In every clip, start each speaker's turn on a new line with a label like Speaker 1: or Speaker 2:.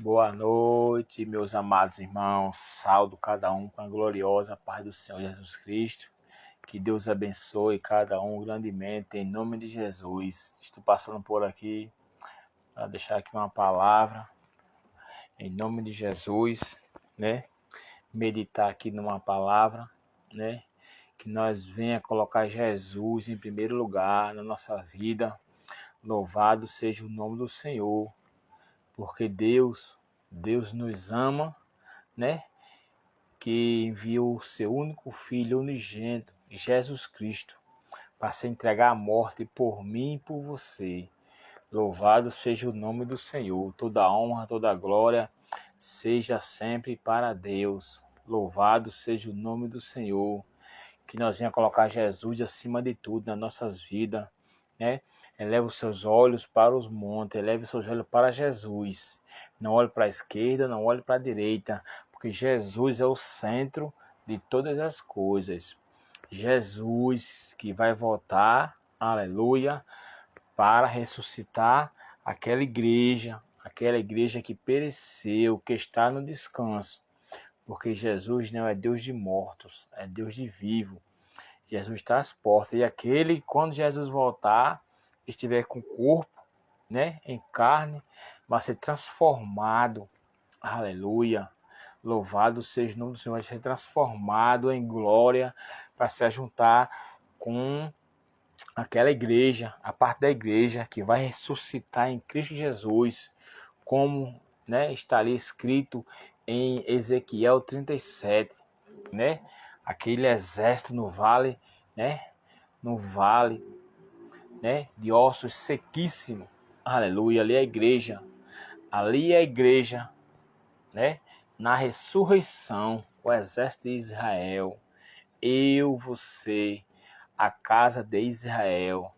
Speaker 1: Boa noite, meus amados irmãos. Saúdo cada um com a gloriosa paz do Senhor Jesus Cristo. Que Deus abençoe cada um grandemente, em nome de Jesus. Estou passando por aqui para deixar aqui uma palavra, em nome de Jesus, né? Meditar aqui numa palavra, né? Que nós venha colocar Jesus em primeiro lugar na nossa vida. Louvado seja o nome do Senhor, porque Deus nos ama, né? Que enviou o seu único Filho unigênito, Jesus Cristo, para se entregar à morte por mim e por você. Louvado seja o nome do Senhor. Toda honra, toda glória seja sempre para Deus. Louvado seja o nome do Senhor. Que nós venhamos colocar Jesus acima de tudo nas nossas vidas, né? Eleve os seus olhos para os montes, eleve os seus olhos para Jesus. Não olhe para a esquerda, não olhe para a direita, porque Jesus é o centro de todas as coisas. Jesus que vai voltar, aleluia, para ressuscitar aquela igreja que pereceu, que está no descanso. Porque Jesus não é Deus de mortos, é Deus de vivo. Jesus está às portas. E aquele, quando Jesus voltar, estiver com o corpo, né, em carne, vai ser transformado. Aleluia. Louvado seja o nome do Senhor. Vai ser transformado em glória para se juntar com aquela igreja, a parte da igreja que vai ressuscitar em Cristo Jesus, como, né, está ali escrito em Ezequiel 37, né? Aquele exército no vale, né? No vale, né? De ossos sequíssimos. Aleluia, ali é a igreja. Ali é a igreja, né? Na ressurreição, o exército de Israel. Eu, você, a casa de Israel.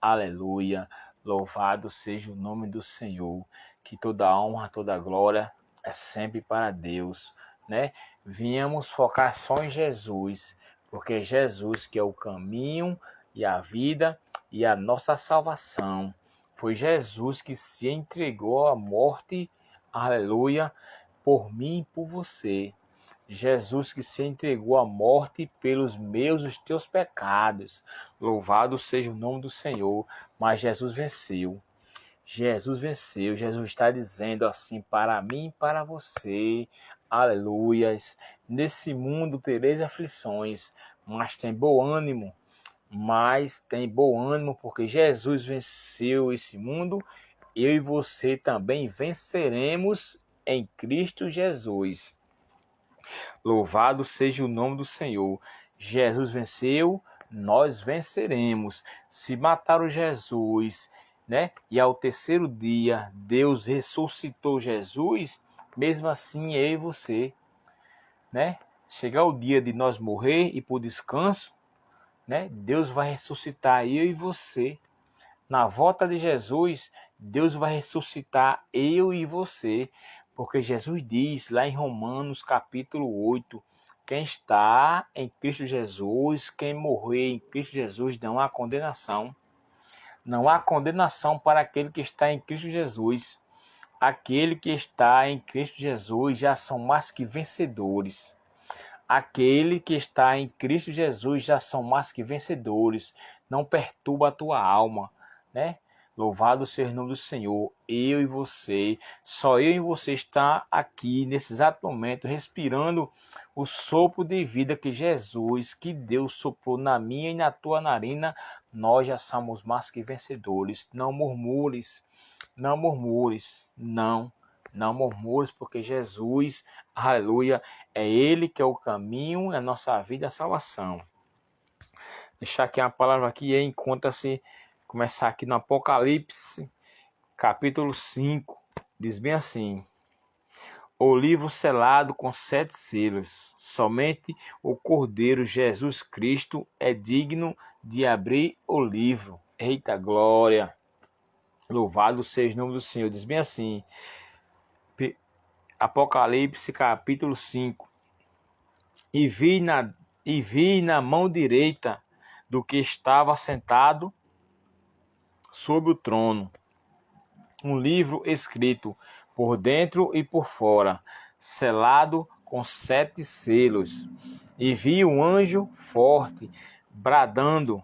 Speaker 1: Aleluia. Louvado seja o nome do Senhor. Que toda honra, toda glória é sempre para Deus, né? Viemos focar só em Jesus, porque Jesus que é o caminho e a vida e a nossa salvação. Foi Jesus que se entregou à morte, aleluia, por mim e por você. Jesus que se entregou à morte pelos meus e os teus pecados. Louvado seja o nome do Senhor. Mas Jesus venceu. Jesus venceu. Jesus está dizendo assim para mim e para você. Aleluias. Nesse mundo tereis aflições, mas tem bom ânimo. Mas tem bom ânimo porque Jesus venceu esse mundo. Eu e você também venceremos em Cristo Jesus. Louvado seja o nome do Senhor. Jesus venceu, nós venceremos. Se mataram Jesus, né? E ao terceiro dia Deus ressuscitou Jesus, mesmo assim eu e você, né? Chegar o dia de nós morrer e por descanso, né? Deus vai ressuscitar eu e você. Na volta de Jesus, Deus vai ressuscitar eu e você, porque Jesus diz lá em Romanos capítulo 8, quem está em Cristo Jesus, quem morrer em Cristo Jesus, não há condenação. Não há condenação para aquele que está em Cristo Jesus. Aquele que está em Cristo Jesus já são mais que vencedores. Aquele que está em Cristo Jesus já são mais que vencedores. Não perturba a tua alma, né? Louvado seja o nome do Senhor. Eu e você, só eu e você está aqui nesse exato momento respirando o sopro de vida que Jesus, que Deus soprou na minha e na tua narina. Nós já somos mais que vencedores. Não murmures, não murmures, não murmures, porque Jesus, aleluia, é Ele que é o caminho, é a nossa vida, a salvação. Deixar aqui a palavra aqui, encontra-se, começar aqui no Apocalipse, capítulo 5, diz bem assim: o livro selado com 7 selos, somente o Cordeiro Jesus Cristo é digno de abrir o livro. Eita glória! Louvado seja o nome do Senhor. Diz bem assim, Apocalipse capítulo 5. E vi na mão direita do que estava sentado sobre o trono um livro escrito por dentro e por fora, selado com 7 selos. E vi um anjo forte, bradando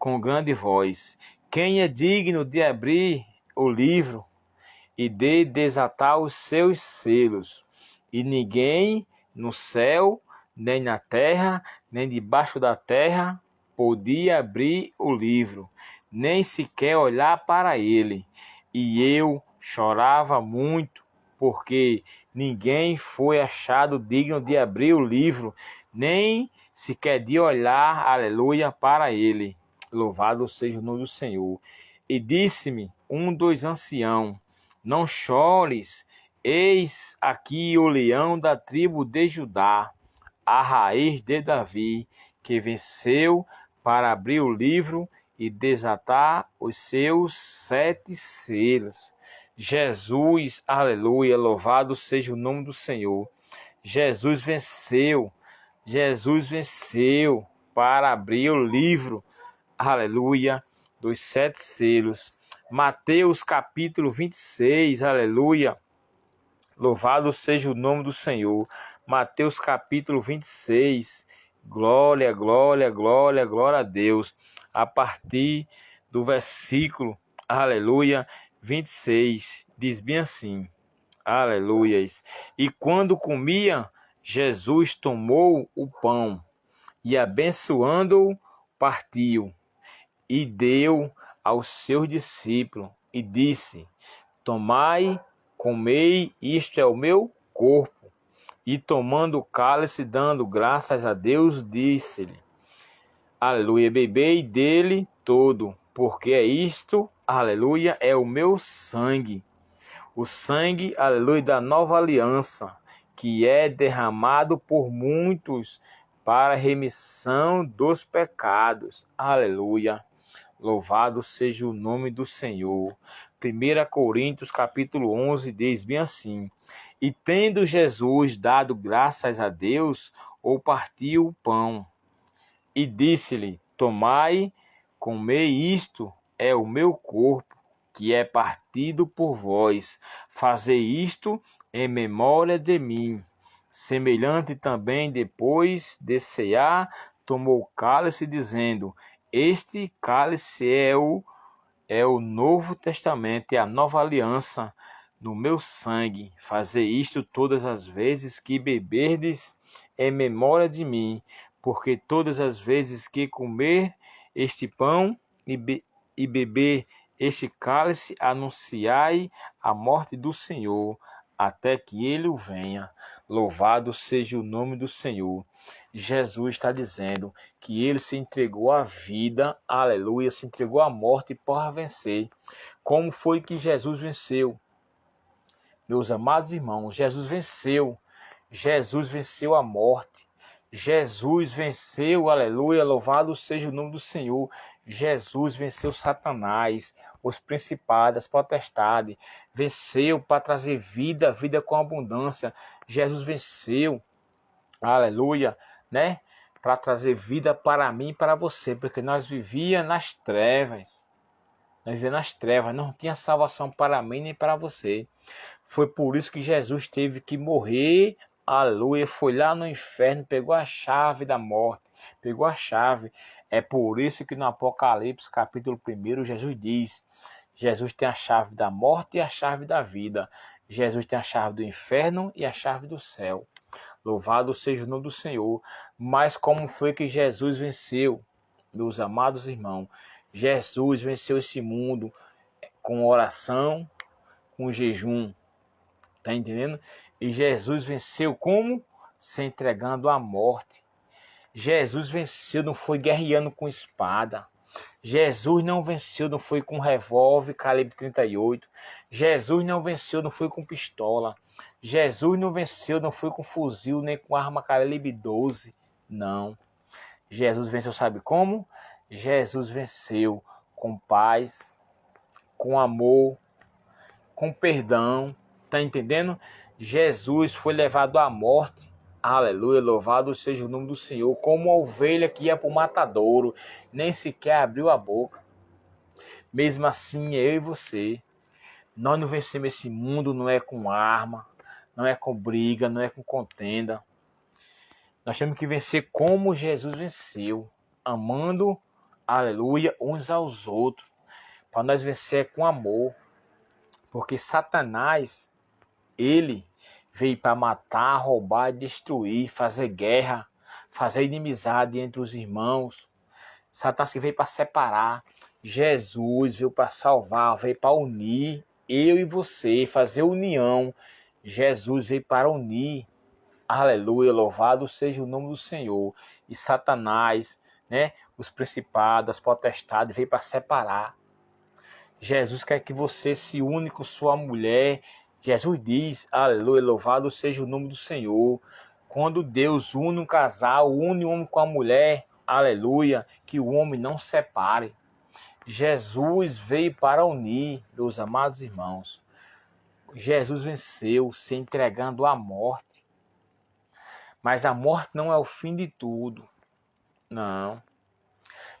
Speaker 1: com grande voz: quem é digno de abrir o livro e de desatar os seus selos? E ninguém no céu, nem na terra, nem debaixo da terra, podia abrir o livro, nem sequer olhar para ele. E eu chorava muito, porque ninguém foi achado digno de abrir o livro, nem sequer de olhar, aleluia, para ele. Louvado seja o nome do Senhor. E disse-me um dos anciãos: não chores, eis aqui o leão da tribo de Judá, a raiz de Davi, que venceu para abrir o livro e desatar os seus 7 selos. Jesus, aleluia, louvado seja o nome do Senhor. Jesus venceu para abrir o livro, aleluia, dos 7 selos. Mateus capítulo 26, aleluia, louvado seja o nome do Senhor. Mateus capítulo 26, glória, glória, glória, glória a Deus. A partir do versículo, aleluia, 26, diz bem assim, aleluias. E quando comia, Jesus tomou o pão e abençoando-o, partiu e deu aos seus discípulos e disse: tomai, comei, isto é o meu corpo. E tomando o cálice, dando graças a Deus, disse-lhe: aleluia, bebei dele todo, porque é isto, aleluia, é o meu sangue. O sangue, aleluia, da nova aliança, que é derramado por muitos para a remissão dos pecados. Aleluia. Louvado seja o nome do Senhor. 1 Coríntios capítulo 11 diz bem assim: e tendo Jesus dado graças a Deus, ou partiu o pão, e disse-lhe: tomai, comei, isto é o meu corpo, que é partido por vós. Fazei isto em memória de mim. Semelhante também, depois de cear, tomou o cálice, dizendo: este cálice é o Novo Testamento, é a nova aliança no meu sangue. Fazei isto todas as vezes que beberdes em memória de mim, porque todas as vezes que comer este pão e beber este cálice, anunciai a morte do Senhor, até que ele venha. Louvado seja o nome do Senhor. Jesus está dizendo que ele se entregou à vida, aleluia, se entregou à morte para vencer. Como foi que Jesus venceu? Meus amados irmãos, Jesus venceu a morte. Jesus venceu, aleluia, louvado seja o nome do Senhor. Jesus venceu Satanás, os principados, as potestades. Venceu para trazer vida, vida com abundância. Jesus venceu, aleluia, né? Para trazer vida para mim e para você, porque nós vivíamos nas trevas. Nós vivíamos nas trevas, não tinha salvação para mim nem para você. Foi por isso que Jesus teve que morrer, aleluia, foi lá no inferno, pegou a chave da morte, pegou a chave. É por isso que no Apocalipse, capítulo 1, Jesus tem a chave da morte e a chave da vida. Jesus tem a chave do inferno e a chave do céu. Louvado seja o nome do Senhor. Mas como foi que Jesus venceu, meus amados irmãos? Jesus venceu esse mundo com oração, com jejum. Tá entendendo? E Jesus venceu como? Se entregando à morte. Jesus venceu, não foi guerreando com espada. Jesus não venceu, não foi com revólver calibre 38. Jesus não venceu, não foi com pistola. Jesus não venceu, não foi com fuzil, nem com arma calibre 12. Não. Jesus venceu, sabe como? Jesus venceu com paz, com amor, com perdão. Tá entendendo? Jesus foi levado à morte. Aleluia, louvado seja o nome do Senhor. Como uma ovelha que ia para o matadouro, nem sequer abriu a boca. Mesmo assim, eu e você Nós não vencemos esse mundo, não é com arma, não é com briga, não é com contenda. Nós temos que vencer como Jesus venceu, amando, aleluia, uns aos outros, para nós vencer com amor. Porque Satanás, ele veio para matar, roubar, destruir, fazer guerra, fazer inimizade entre os irmãos. Satanás que veio para separar. Jesus veio para salvar, veio para unir eu e você, fazer união. Jesus veio para unir. Aleluia, louvado seja o nome do Senhor. E Satanás, né, os principados, as potestades, veio para separar. Jesus quer que você se une com sua mulher. Jesus diz, aleluia, louvado seja o nome do Senhor. Quando Deus une um casal, une o homem com a mulher, aleluia, que o homem não separe. Jesus veio para unir, meus amados irmãos. Jesus venceu se entregando à morte. Mas a morte não é o fim de tudo. Não.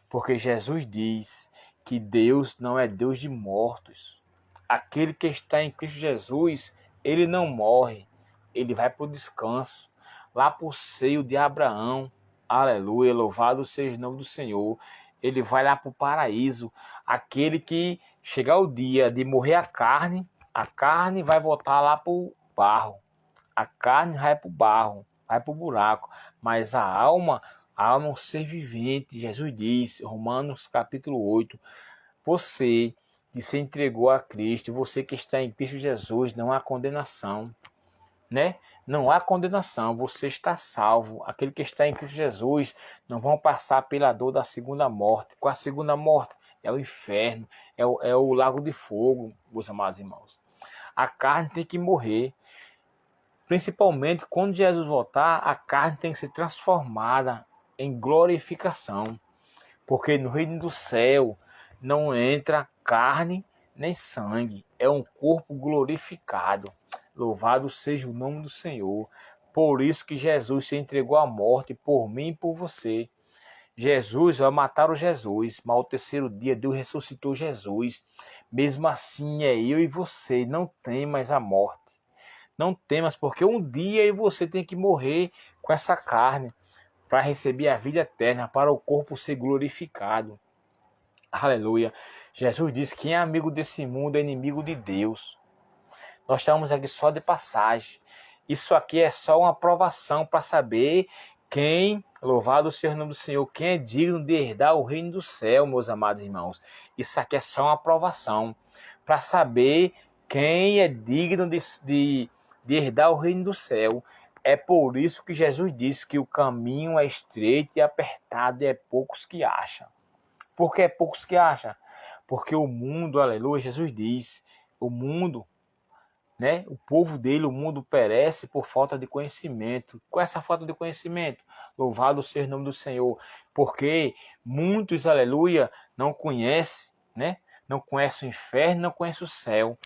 Speaker 1: Porque Jesus diz que Deus não é Deus de mortos. Aquele que está em Cristo Jesus, ele não morre. Ele vai para o descanso. Lá para o seio de Abraão. Aleluia, louvado seja o nome do Senhor. Ele vai lá para o paraíso. Aquele que chegar o dia de morrer a carne vai voltar lá para o barro. A carne vai para o barro, vai para o buraco. Mas a alma é um ser vivente. Jesus diz, Romanos capítulo 8, você que se entregou a Cristo, você que está em Cristo Jesus, não há condenação, né? Não há condenação, você está salvo. Aquele que está em Cristo Jesus não vão passar pela dor da segunda morte. Qual a segunda morte? É o inferno, é o lago de fogo, meus amados irmãos. A carne tem que morrer. Principalmente quando Jesus voltar, a carne tem que ser transformada em glorificação. Porque no reino do céu não entra carne nem sangue. É um corpo glorificado. Louvado seja o nome do Senhor. Por isso que Jesus se entregou à morte por mim e por você. Jesus, mataram Jesus, mas ao terceiro dia Deus ressuscitou Jesus. Mesmo assim é eu e você, não tem mais a morte. Não temas, porque um dia você tem que morrer com essa carne para receber a vida eterna, para o corpo ser glorificado. Aleluia. Jesus disse que quem é amigo desse mundo é inimigo de Deus. Nós estamos aqui só de passagem. Isso aqui é só uma aprovação para saber quem, louvado seja o nome do Senhor, quem é digno de herdar o reino do céu, meus amados irmãos. Isso aqui é só uma aprovação para saber quem é digno de herdar o reino do céu. É por isso que Jesus disse que o caminho é estreito e apertado e é poucos que acham. Por que é poucos que acham? Porque o mundo, aleluia, Jesus diz, o mundo, né, o povo dele, o mundo perece por falta de conhecimento. Qual é essa falta de conhecimento? Louvado seja o nome do Senhor. Porque muitos, aleluia, não conhecem, né? Não conhecem o inferno, não conhecem o céu.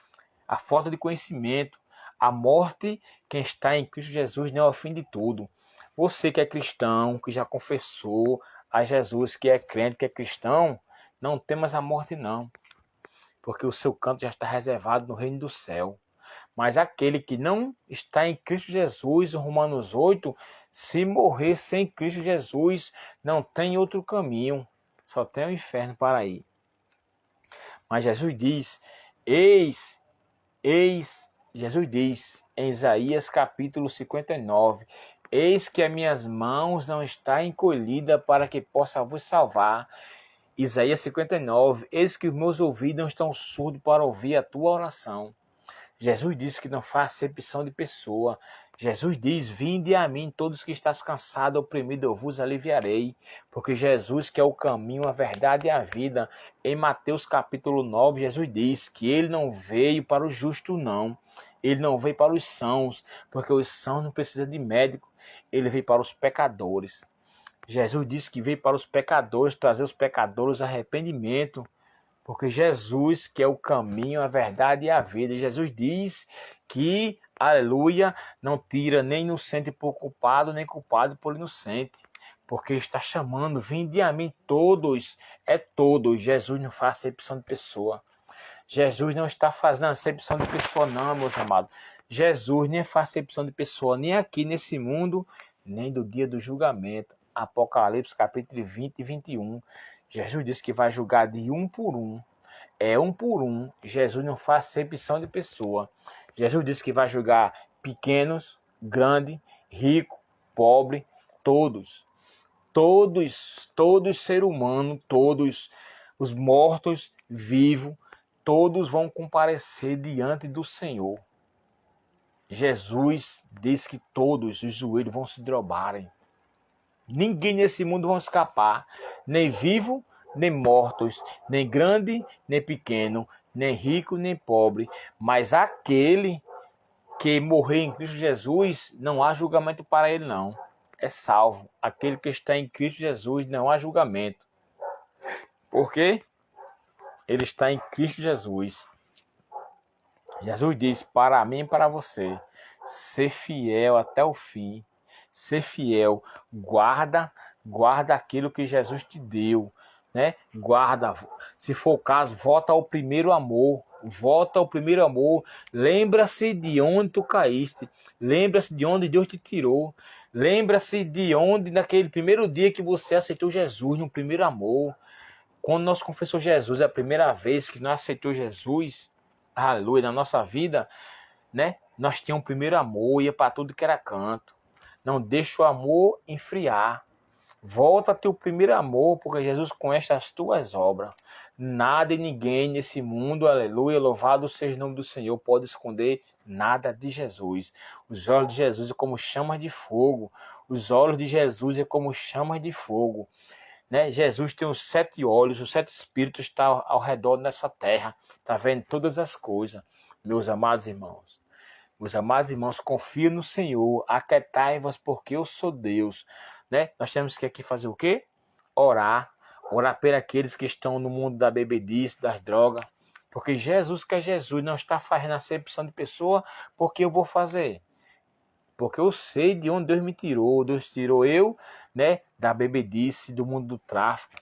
Speaker 1: A falta de conhecimento. A morte, quem está em Cristo Jesus, não é o fim de tudo. Você que é cristão, que já confessou a Jesus, que é crente, que é cristão, não temas a morte não. Porque o seu canto já está reservado no reino do céu. Mas aquele que não está em Cristo Jesus, Romanos 8, se morrer sem Cristo Jesus, não tem outro caminho. Só tem o inferno para ir. Mas Jesus diz, Jesus diz em Isaías capítulo 59, eis que as minhas mãos não estão encolhidas para que possa vos salvar. Isaías 59, eis que os meus ouvidos não estão surdos para ouvir a tua oração. Jesus disse que não faz acepção de pessoa. Jesus diz, vinde a mim todos que estás cansados, oprimidos, eu vos aliviarei. Porque Jesus que é o caminho, a verdade e a vida. Em Mateus capítulo 9, Jesus diz que ele não veio para o justo não. Ele não veio para os sãos, porque os sãos não precisam de médico. Ele veio para os pecadores. Jesus disse que veio para os pecadores, trazer os pecadores arrependimento. Porque Jesus, que é o caminho, a verdade e a vida. Jesus diz que, aleluia, não tira nem inocente por culpado, nem culpado por inocente. Porque ele está chamando, vinde a mim todos, é todos. Jesus não faz acepção de pessoa. Jesus não está fazendo acepção de pessoa, não, meus amados. Jesus nem faz acepção de pessoa, nem aqui nesse mundo, nem do dia do julgamento. Apocalipse, capítulo 20 e 21. Jesus disse que vai julgar de um por um. É um por um. Jesus não faz acepção de pessoa. Jesus disse que vai julgar pequenos, grandes, rico, pobre, todos. Todos ser humano, todos os mortos, vivos, todos vão comparecer diante do Senhor. Jesus diz que todos os joelhos vão se drobarem. Ninguém nesse mundo vai escapar, nem vivo, nem mortos, nem grande, nem pequeno, nem rico, nem pobre. Mas aquele que morrer em Cristo Jesus, não há julgamento para ele, não. É salvo. Aquele que está em Cristo Jesus, não há julgamento. Por quê? Ele está em Cristo Jesus. Jesus diz para mim e para você, ser fiel até o fim. Ser fiel, guarda aquilo que Jesus te deu, né? Guarda, se for o caso, volta ao primeiro amor, lembra-se de onde tu caíste, lembra-se de onde Deus te tirou, lembra-se de onde, naquele primeiro dia que você aceitou Jesus, no primeiro amor, quando nós confessamos Jesus, é a primeira vez que nós aceitamos Jesus, aleluia, na nossa vida, né? Nós tínhamos um primeiro amor, ia para tudo que era canto. Não deixa o amor esfriar. Volta a teu primeiro amor, porque Jesus conhece as tuas obras. Nada e ninguém nesse mundo, aleluia, louvado seja o nome do Senhor, pode esconder nada de Jesus. Os olhos de Jesus é como chamas de fogo. Os olhos de Jesus é como chamas de fogo. Né? Jesus tem os 7 olhos, os 7 espíritos estão ao redor nessa terra. Está vendo todas as coisas, meus amados irmãos. Meus amados irmãos, confiem no Senhor, aquietai-vos porque eu sou Deus. Né? Nós temos que aqui fazer o quê? Orar por aqueles que estão no mundo da bebedice, das drogas. Porque Jesus que é Jesus, não está fazendo acepção de pessoa, porque eu vou fazer. Porque eu sei de onde Deus me tirou. Deus tirou eu, né, da bebedice, do mundo do tráfico.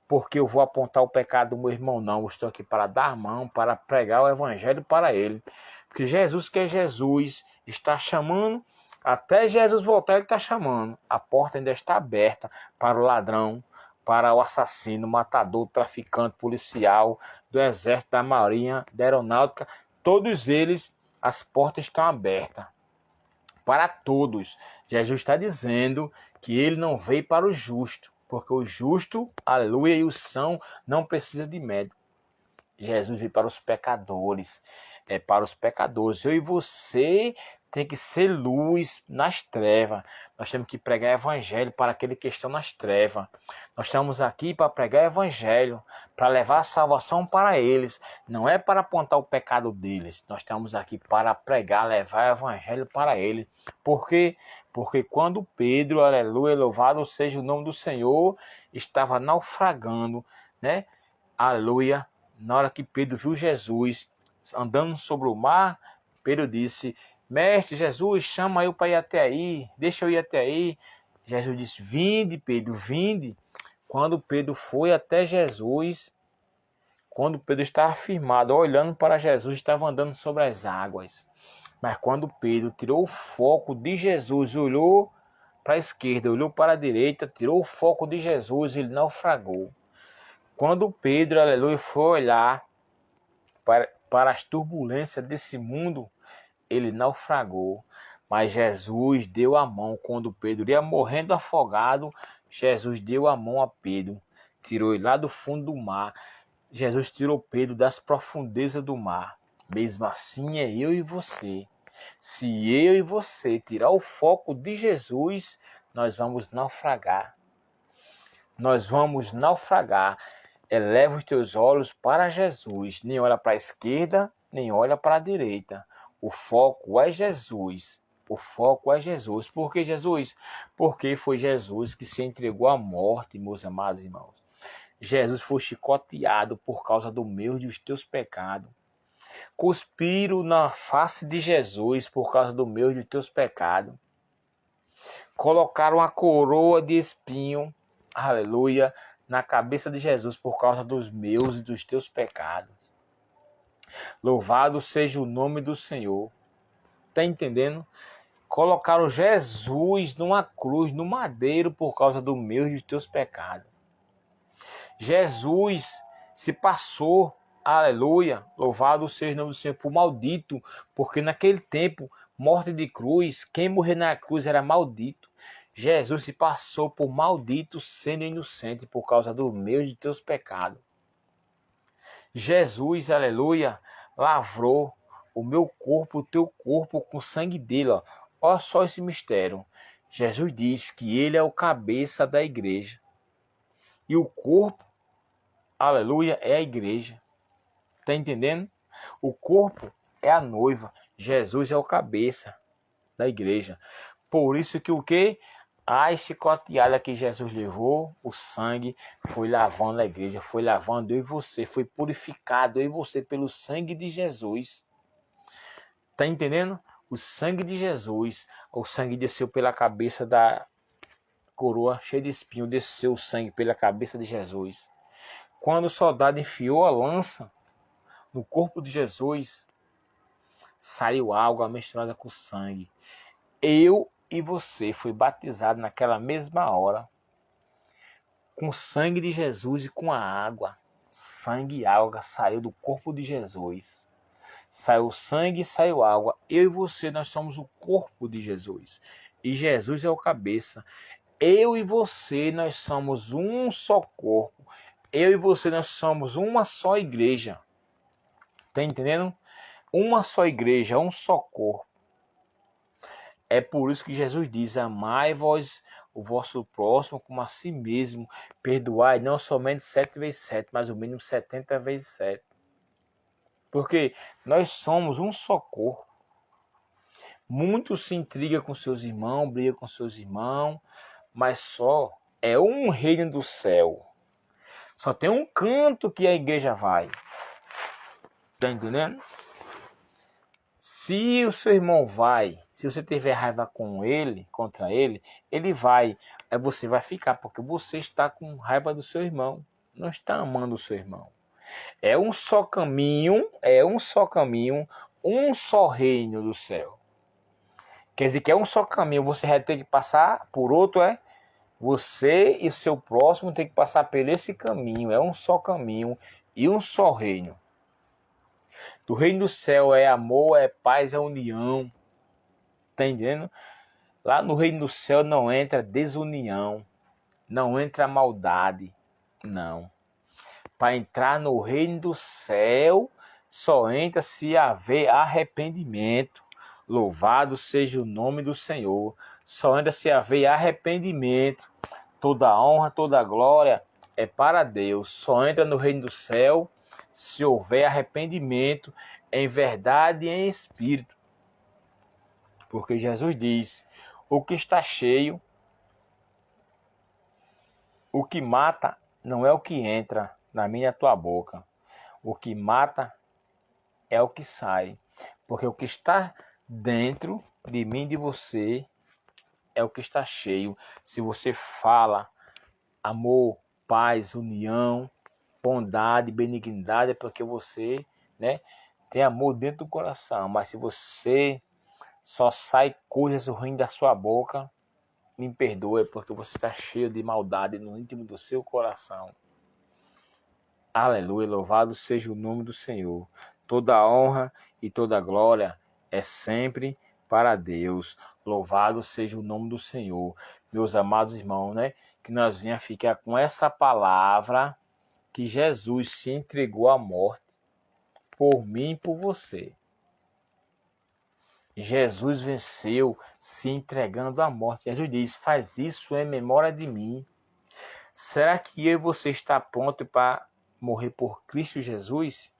Speaker 1: Porque eu vou apontar o pecado do meu irmão, não. Eu estou aqui para dar a mão, para pregar o evangelho para ele. Porque Jesus que é Jesus, está chamando, até Jesus voltar ele está chamando. A porta ainda está aberta para o ladrão, para o assassino, matador, traficante, policial, do exército, da marinha, da aeronáutica. Todos eles, as portas estão abertas. Para todos. Jesus está dizendo que ele não veio para o justo, porque o justo, aleluia, e o são não precisa de médico. Jesus veio para os pecadores, é para os pecadores. Eu e você tem que ser luz nas trevas. Nós temos que pregar evangelho para aquele que estão nas trevas. Nós estamos aqui para pregar evangelho, para levar a salvação para eles. Não é para apontar o pecado deles. Nós estamos aqui para pregar, levar o evangelho para eles. Por quê? Porque quando Pedro, aleluia, louvado seja o nome do Senhor, estava naufragando, né? Aleluia. Na hora que Pedro viu Jesus andando sobre o mar, Pedro disse: Mestre Jesus, chama eu para ir até aí, deixa eu ir até aí. Jesus disse: Vinde, Pedro, vinde. Quando Pedro foi até Jesus, quando Pedro estava firmado, olhando para Jesus, estava andando sobre as águas. Mas quando Pedro tirou o foco de Jesus, olhou para a esquerda, olhou para a direita, tirou o foco de Jesus, ele naufragou. Quando Pedro, aleluia, foi olhar para as turbulências desse mundo, ele naufragou. Mas Jesus deu a mão. Quando Pedro ia morrendo afogado, Jesus deu a mão a Pedro. Tirou ele lá do fundo do mar. Jesus tirou Pedro das profundezas do mar. Mesmo assim é eu e você. Se eu e você tirar o foco de Jesus, nós vamos naufragar. Nós vamos naufragar. Eleva os teus olhos para Jesus. Nem olha para a esquerda, nem olha para a direita. O foco é Jesus. O foco é Jesus. Por que Jesus? Porque foi Jesus que se entregou à morte, meus amados irmãos. Jesus foi chicoteado por causa do meu e dos teus pecados. Cuspiram na face de Jesus por causa do meu e dos teus pecados. Colocaram a coroa de espinho, aleluia, na cabeça de Jesus por causa dos meus e dos teus pecados. Louvado seja o nome do Senhor. Tá entendendo? Colocaram Jesus numa cruz, no madeiro, por causa do meu e dos teus pecados. Jesus se passou, aleluia, louvado seja o nome do Senhor, por maldito, porque naquele tempo, morte de cruz, quem morrer na cruz era maldito. Jesus se passou por maldito, sendo inocente, por causa do meu e dos teus pecados. Jesus, aleluia, lavrou o meu corpo, o teu corpo, com o sangue dele. Olha só esse mistério. Jesus diz que ele é o cabeça da igreja. E o corpo, aleluia, é a igreja. Está entendendo? O corpo é a noiva. Jesus é o cabeça da igreja. Por isso que o quê? A chicoteada que Jesus levou, o sangue foi lavando a igreja, foi lavando eu e você, foi purificado eu e você pelo sangue de Jesus. Tá entendendo? O sangue de Jesus, o sangue desceu pela cabeça da coroa cheia de espinho, desceu o sangue pela cabeça de Jesus. Quando o soldado enfiou a lança no corpo de Jesus, saiu água misturada com sangue. Eu e você foi batizado naquela mesma hora com o sangue de Jesus e com a água. Sangue e água saiu do corpo de Jesus. Saiu sangue e saiu água. Eu e você, nós somos o corpo de Jesus. E Jesus é o cabeça. Eu e você, nós somos um só corpo. Eu e você, nós somos uma só igreja. Tá entendendo? Uma só igreja, um só corpo. É por isso que Jesus diz: amai vós o vosso próximo como a si mesmo. Perdoai não somente 7 vezes 7, mas o mínimo 70 vezes 7. Porque nós somos um só corpo. Muitos se intrigam com seus irmãos, brigam com seus irmãos, mas só é um reino do céu. Só tem um canto que a igreja vai. Tá entendendo? Se o seu irmão vai, se você tiver raiva com ele, contra ele, ele vai. Aí você vai ficar, porque você está com raiva do seu irmão. Não está amando o seu irmão. É um só caminho, um só reino do céu. Quer dizer que é um só caminho, você vai ter que passar por outro, é? Você e o seu próximo tem que passar por esse caminho. É um só caminho e um só reino. Do reino do céu é amor, é paz, é união. Tá entendendo? Lá no reino do céu não entra desunião, não entra maldade, não. Para entrar no reino do céu, só entra se haver arrependimento. Louvado seja o nome do Senhor. Só entra se haver arrependimento. Toda honra, toda glória é para Deus. Só entra no reino do céu se houver arrependimento em verdade e em espírito. Porque Jesus diz: o que está cheio, o que mata não é o que entra na minha e na tua boca. O que mata é o que sai. Porque o que está dentro de mim e de você é o que está cheio. Se você fala amor, paz, união, bondade, benignidade, é porque você, né, tem amor dentro do coração. Mas se você só sai coisas ruins da sua boca, me perdoe, porque você está cheio de maldade no íntimo do seu coração. Aleluia, louvado seja o nome do Senhor. Toda honra e toda glória é sempre para Deus. Louvado seja o nome do Senhor. Meus amados irmãos, né? Que nós venha ficar com essa palavra que Jesus se entregou à morte por mim e por você. Jesus venceu se entregando à morte. Jesus diz: faz isso em memória de mim. Será que eu e você está pronto para morrer por Cristo Jesus?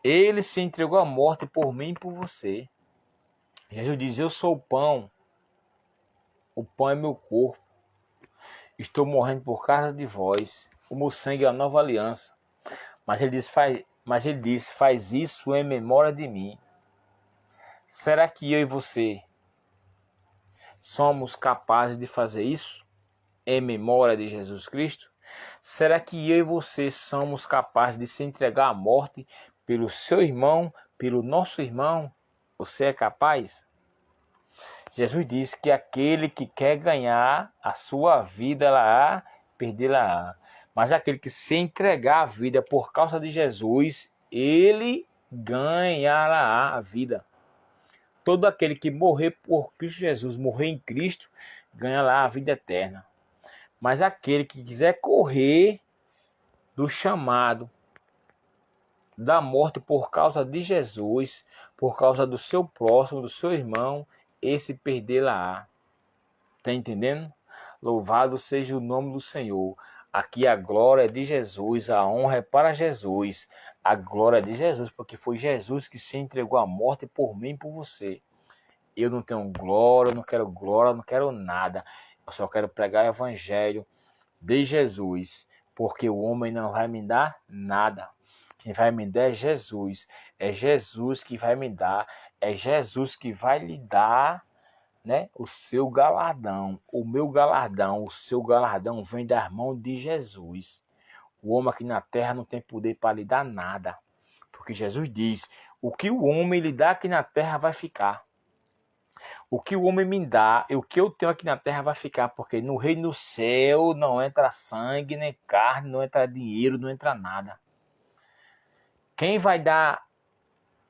Speaker 1: Ele se entregou à morte por mim e por você. Jesus diz: eu sou o pão é meu corpo. Estou morrendo por causa de vós. O meu sangue é a nova aliança. Mas ele diz: faz isso em memória de mim. Será que eu e você somos capazes de fazer isso em memória de Jesus Cristo? Será que eu e você somos capazes de se entregar à morte pelo seu irmão, pelo nosso irmão, você é capaz? Jesus disse que aquele que quer ganhar a sua vida lá, perdê-la. Mas aquele que se entregar a vida por causa de Jesus, ele ganhará a vida. Todo aquele que morrer por Cristo Jesus, morrer em Cristo, ganhará a vida eterna. Mas aquele que quiser correr do chamado, da morte por causa de Jesus, por causa do seu próximo, do seu irmão, esse perdê-la-á. Está entendendo? Louvado seja o nome do Senhor. Aqui a glória é de Jesus, a honra é para Jesus. A glória é de Jesus, porque foi Jesus que se entregou à morte por mim e por você. Eu não tenho glória, não quero nada. Eu só quero pregar o evangelho de Jesus, porque o homem não vai me dar nada. Quem vai me dar é Jesus. É Jesus que vai me dar. É Jesus que vai lhe dar, né, o seu galardão. O meu galardão, o seu galardão vem das mãos de Jesus. O homem aqui na terra não tem poder para lhe dar nada. Porque Jesus diz, o que o homem lhe dá aqui na terra vai ficar. O que o homem me dá e o que eu tenho aqui na terra vai ficar. Porque no reino do céu não entra sangue, nem carne, não entra dinheiro, não entra nada. Quem vai dar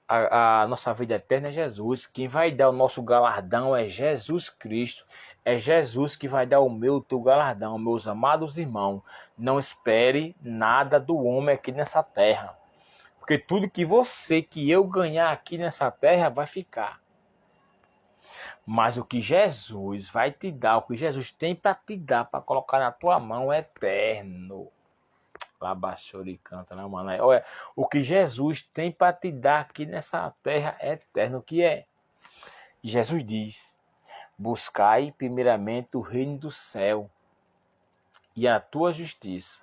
Speaker 1: a nossa vida eterna é Jesus. Quem vai dar o nosso galardão é Jesus Cristo. É Jesus que vai dar o meu, o teu galardão. Meus amados irmãos, não espere nada do homem aqui nessa terra. Porque tudo que eu ganhar aqui nessa terra vai ficar. Mas o que Jesus vai te dar, o que Jesus tem para te dar, para colocar na tua mão é eterno. Lá baixou e canta, né, mano? Olha, o que Jesus tem para te dar aqui nessa terra é eterno. O que é? Jesus diz, buscai primeiramente o reino do céu e a tua justiça.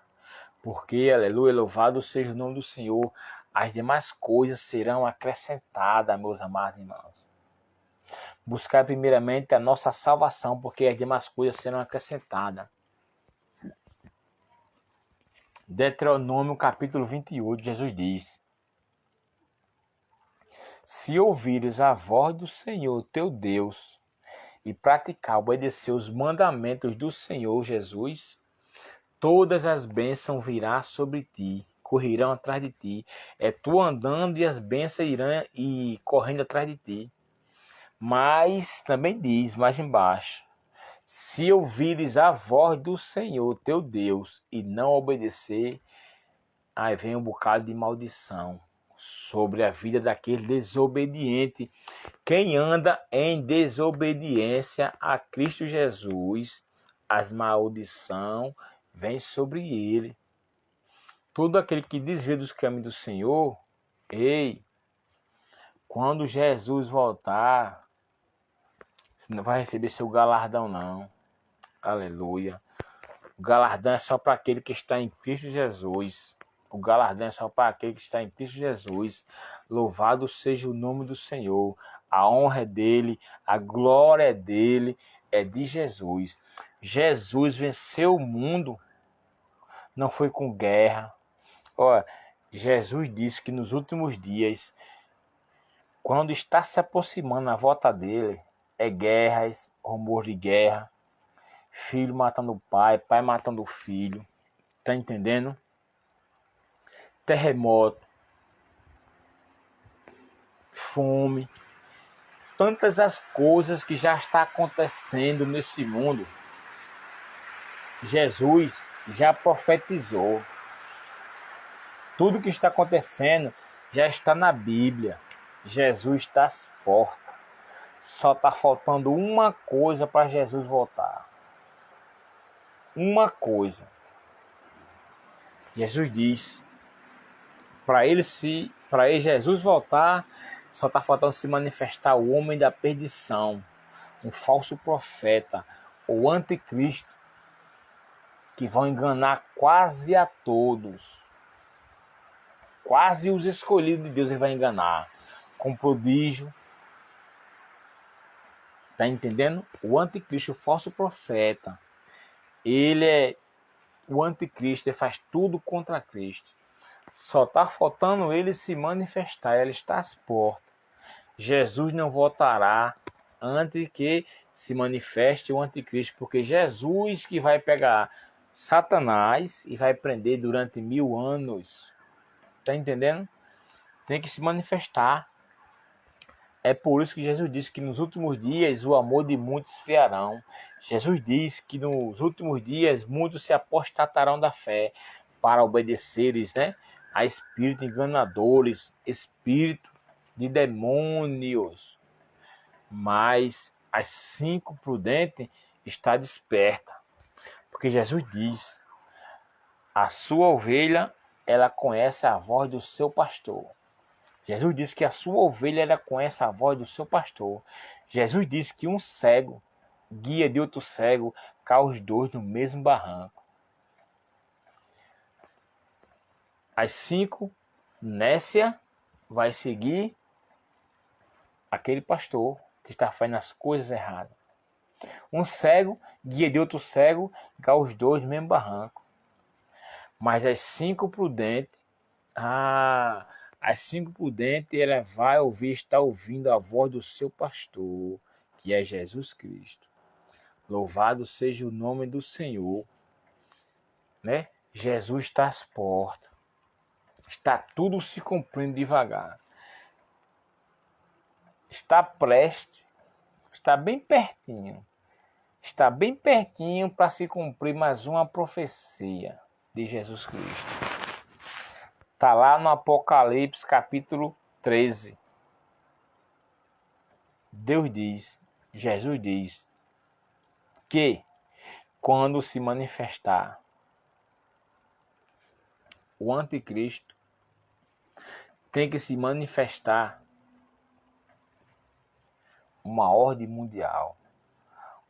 Speaker 1: Porque, aleluia, louvado seja o nome do Senhor, as demais coisas serão acrescentadas, meus amados irmãos. Buscar primeiramente a nossa salvação, porque as demais coisas serão acrescentadas. Deuteronômio capítulo 28, Jesus diz, se ouvires a voz do Senhor teu Deus e praticar, obedecer os mandamentos do Senhor Jesus, todas as bênçãos virão sobre ti, correrão atrás de ti. É tu andando e as bênçãos irão e correndo atrás de ti. Mas também diz mais embaixo, se ouvires a voz do Senhor teu Deus e não obedecer, aí vem um bocado de maldição sobre a vida daquele desobediente. Quem anda em desobediência a Cristo Jesus, as maldição vem sobre ele. Todo aquele que desvia dos caminhos do Senhor, quando Jesus voltar, você não vai receber seu galardão não. Aleluia. O galardão é só para aquele que está em Cristo Jesus. O galardão é só para aquele que está em Cristo Jesus. Louvado seja o nome do Senhor. A honra é dele, a glória é dele, é de Jesus. Jesus venceu o mundo, não foi com guerra. Olha, Jesus disse que nos últimos dias, quando está se aproximando a volta dele, é guerras, rumor de guerra, filho matando o pai, pai matando o filho, tá entendendo? Terremoto, fome, tantas as coisas que já está acontecendo nesse mundo. Jesus já profetizou. Tudo que está acontecendo já está na Bíblia. Jesus está às portas. Só está faltando uma coisa para Jesus voltar. Uma coisa. Jesus diz, para ele Jesus voltar, só está faltando se manifestar o homem da perdição, um falso profeta, o anticristo, que vão enganar quase a todos. Quase os escolhidos de Deus ele vai enganar, com prodígio. Está entendendo? O anticristo, o falso profeta, ele é o anticristo, ele faz tudo contra Cristo. Só está faltando ele se manifestar. Ele está às portas. Jesus não voltará antes que se manifeste o anticristo, porque Jesus que vai pegar Satanás e vai prender durante 1000 anos. Tá entendendo? Tem que se manifestar. É por isso que Jesus disse que nos últimos dias o amor de muitos esfriarão. Jesus disse que nos últimos dias muitos se apostatarão da fé para obedeceres, né, a espíritos enganadores, espírito de demônios. Mas as 5 prudentes está desperta, porque Jesus diz: a sua ovelha, ela conhece a voz do seu pastor. Jesus disse que a sua ovelha, ela conhece a voz do seu pastor. Jesus disse que um cego guia de outro cego, cai os dois no mesmo barranco. As 5, Nécia vai seguir aquele pastor que está fazendo as coisas erradas. Um cego guia de outro cego, cai os dois no mesmo barranco. Mas as 5 prudentes, as 5 prudentes, ela vai ouvir, está ouvindo a voz do seu pastor, que é Jesus Cristo. Louvado seja o nome do Senhor, né? Jesus está às portas. Está tudo se cumprindo devagar. Está prestes, está bem pertinho. Está bem pertinho para se cumprir mais uma profecia de Jesus Cristo. Está lá no Apocalipse capítulo 13. Deus diz, Jesus diz, que quando se manifestar o anticristo, tem que se manifestar uma ordem mundial,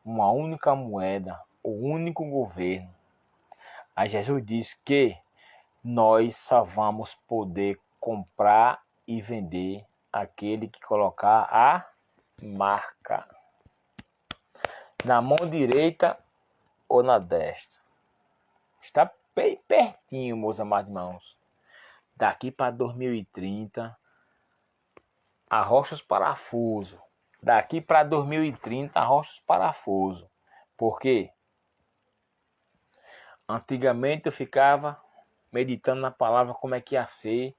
Speaker 1: uma única moeda, o único governo. Aí Jesus diz que nós só vamos poder comprar e vender aquele que colocar a marca na mão direita ou na destra. Está bem pertinho, meus amados irmãos. Daqui para 2030, arrocha os parafusos. Daqui para 2030, arrocha os parafusos. Por quê? Antigamente eu ficava meditando na palavra como é que ia ser,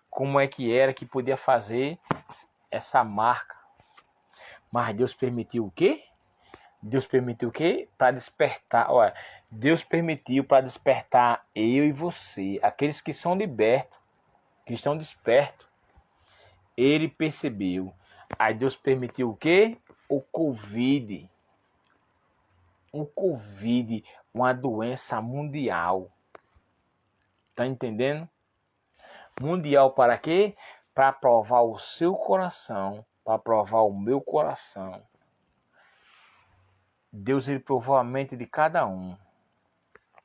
Speaker 1: como é que era que podia fazer essa marca. Mas Deus permitiu o quê? Deus permitiu o quê? Para despertar. Olha, Deus permitiu para despertar eu e você, aqueles que são libertos, que estão despertos. Ele percebeu. Aí Deus permitiu o quê? O Covid. O Covid, uma doença mundial. Tá entendendo? Mundial para quê? Para provar o seu coração, para provar o meu coração. Deus, ele provou a mente de cada um.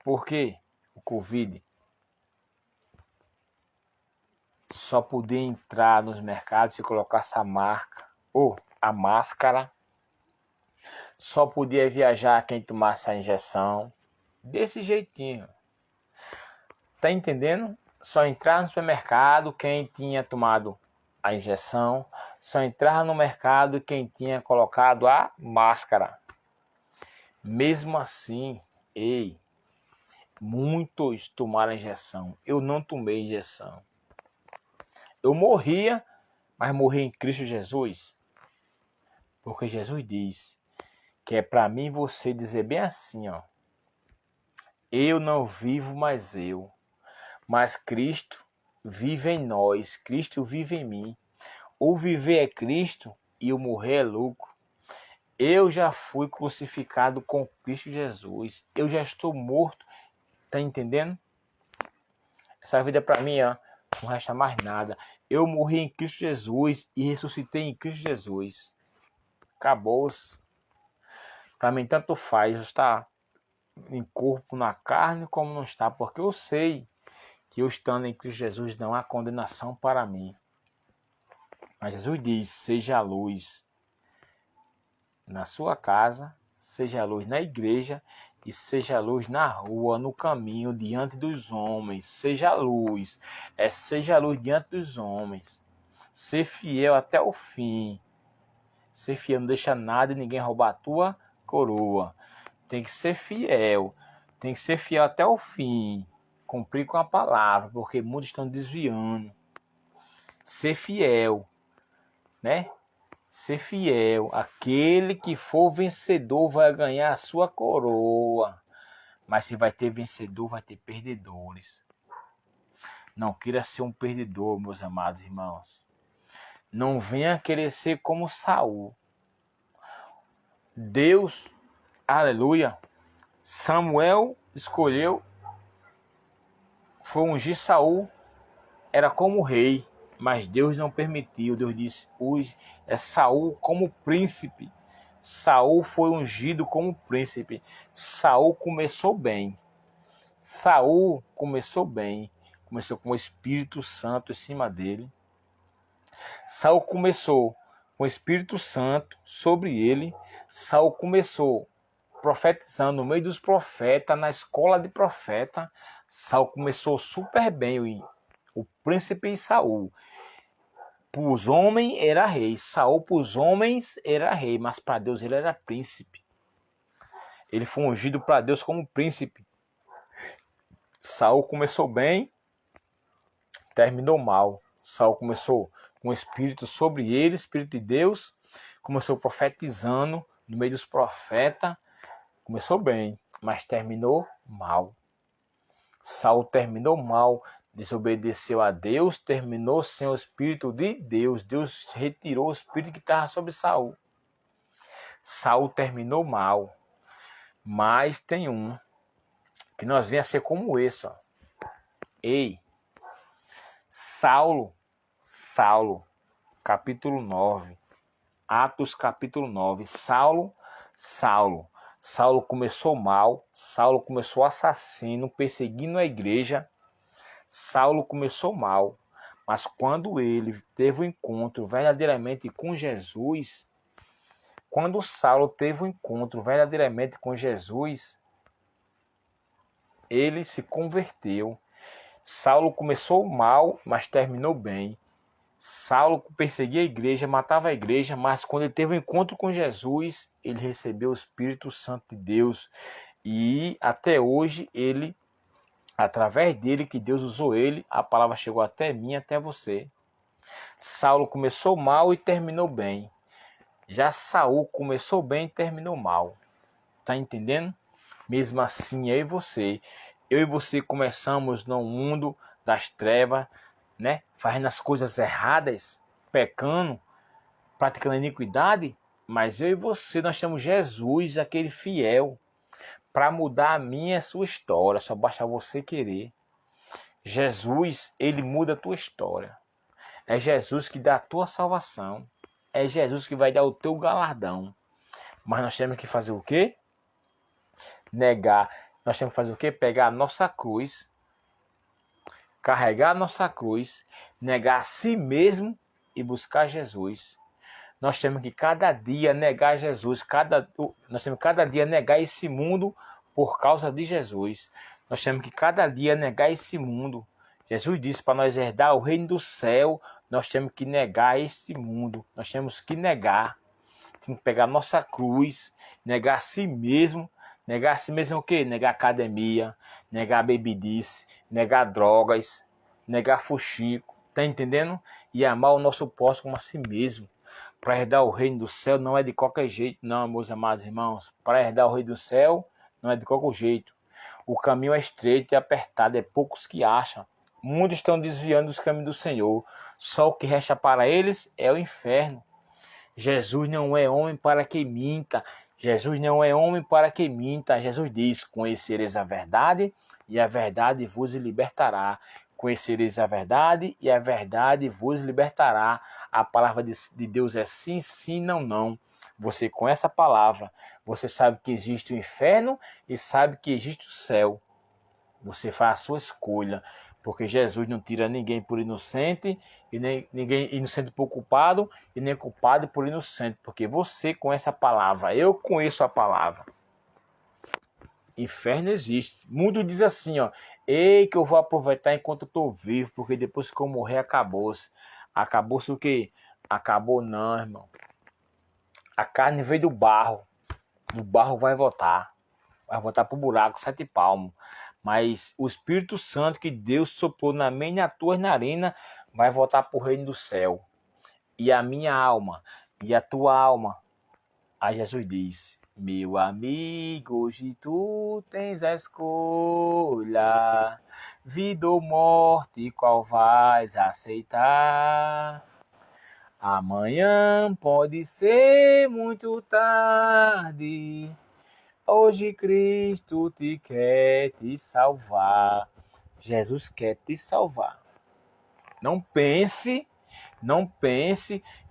Speaker 1: Por quê? O Covid só podia entrar nos mercados se colocasse a marca ou a máscara. Só podia viajar quem tomasse a injeção. Desse jeitinho. Tá entendendo? Só entrar no supermercado quem tinha tomado a injeção. Só entrar no mercado quem tinha colocado a máscara. Mesmo assim, muitos tomaram a injeção. Eu não tomei injeção. Eu morria, mas morri em Cristo Jesus. Porque Jesus diz que é para mim você dizer bem assim, ó. Eu não vivo mais eu, mas Cristo vive em nós. Cristo vive em mim. O viver é Cristo e o morrer é lucro. Eu já fui crucificado com Cristo Jesus. Eu já estou morto. Tá entendendo? Essa vida para mim, ó, não resta mais nada. Eu morri em Cristo Jesus e ressuscitei em Cristo Jesus. Acabou-se. Para mim, tanto faz estar em corpo, na carne, como não está. Porque eu sei que eu estando em Cristo Jesus não há condenação para mim. Mas Jesus diz, seja a luz na sua casa, seja a luz na igreja e seja luz na rua, no caminho, diante dos homens. Seja luz, seja luz diante dos homens. Ser fiel até o fim. Ser fiel, não deixa nada e ninguém roubar a tua coroa. Tem que ser fiel até o fim. Cumprir com a palavra, porque muitos estão desviando. Ser fiel, né? Ser fiel. Aquele que for vencedor vai ganhar a sua coroa. Mas se vai ter vencedor, vai ter perdedores. Não queira ser um perdedor, meus amados irmãos. Não venha querer ser como Saul. Deus, aleluia, Samuel escolheu, foi ungir Saul, era como rei, mas Deus não permitiu. Deus disse, hoje é Saul como príncipe. Saul foi ungido como príncipe. Saul começou bem. Saul começou bem. Começou com o Espírito Santo em cima dele. Saul começou com o Espírito Santo sobre ele. Saul começou profetizando no meio dos profetas, na escola de profeta. Saul começou super bem, o príncipe Saul. Para os homens era rei. Saul para os homens era rei, mas para Deus ele era príncipe. Ele foi ungido para Deus como príncipe. Saul começou bem, terminou mal. Saul começou com o Espírito sobre ele, Espírito de Deus, começou profetizando no meio dos profetas, começou bem, mas terminou mal. Saul terminou mal, desobedeceu a Deus, terminou sem o Espírito de Deus. Deus retirou o Espírito que estava sobre Saul. Saul terminou mal, mas tem um que nós venha a ser como esse, ó. Ei, Saulo, capítulo 9, Atos capítulo 9, Saulo começou mal, Saulo começou assassino, perseguindo a igreja. Saulo começou mal, mas quando ele teve um encontro verdadeiramente com Jesus, quando Saulo teve um encontro verdadeiramente com Jesus, ele se converteu. Saulo começou mal, mas terminou bem. Saulo perseguia a igreja, matava a igreja, mas quando ele teve um encontro com Jesus, ele recebeu o Espírito Santo de Deus. E até hoje, ele, através dele, que Deus usou ele, a palavra chegou até mim, até você. Saulo começou mal e terminou bem. Já Saul começou bem e terminou mal. Tá entendendo? Mesmo assim, eu e você começamos no mundo das trevas, né? Fazendo as coisas erradas, pecando, praticando iniquidade, mas eu e você, nós temos Jesus, aquele fiel, para mudar a minha e a sua história. Só basta você querer. Jesus, ele muda a tua história. É Jesus que dá a tua salvação. É Jesus que vai dar o teu galardão. Mas nós temos que fazer o quê? Negar. Nós temos que fazer o quê? Pegar a nossa cruz, carregar a nossa cruz, negar a si mesmo e buscar Jesus. Nós temos que cada dia negar Jesus, nós temos que cada dia negar esse mundo por causa de Jesus. Nós temos que cada dia negar esse mundo. Jesus disse para nós herdar o reino do céu, nós temos que negar esse mundo. Nós temos que negar. Temos que pegar a nossa cruz, negar a si mesmo. Negar a si mesmo o quê? Negar academia, negar bebidice, negar drogas, negar fuxico. Tá entendendo? E amar o nosso próximo como a si mesmo. Para herdar o reino do céu não é de qualquer jeito, não, meus amados irmãos. Para herdar o reino do céu não é de qualquer jeito. O caminho é estreito e apertado, é poucos que acham. Muitos estão desviando dos caminhos do Senhor. Só o que resta para eles é o inferno. Jesus não é homem para que minta. Jesus não é homem para que minta. Jesus diz, conhecereis a verdade e a verdade vos libertará. Conhecereis a verdade e a verdade vos libertará. A palavra de Deus é sim, sim, não, não. Você com essa palavra, você sabe que existe o inferno e sabe que existe o céu. Você faz a sua escolha, porque Jesus não tira ninguém por inocente, e nem ninguém inocente por culpado, e nem culpado por inocente, porque você com essa palavra, eu conheço a palavra. Inferno existe. O mundo diz assim, ó. Ei, que eu vou aproveitar enquanto eu tô vivo, porque depois que eu morrer, acabou-se. Acabou-se o quê? Acabou não, irmão. A carne veio do barro. O barro vai voltar. Vai voltar pro buraco, 7 palmos. Mas o Espírito Santo que Deus soprou na minha e na tua narina vai voltar pro reino do céu. E a minha alma e a tua alma, a Jesus diz: meu amigo, hoje tu tens a escolha, vida ou morte, qual vais aceitar? Amanhã pode ser muito tarde, hoje Cristo te quer te salvar. Jesus quer te salvar. Não pense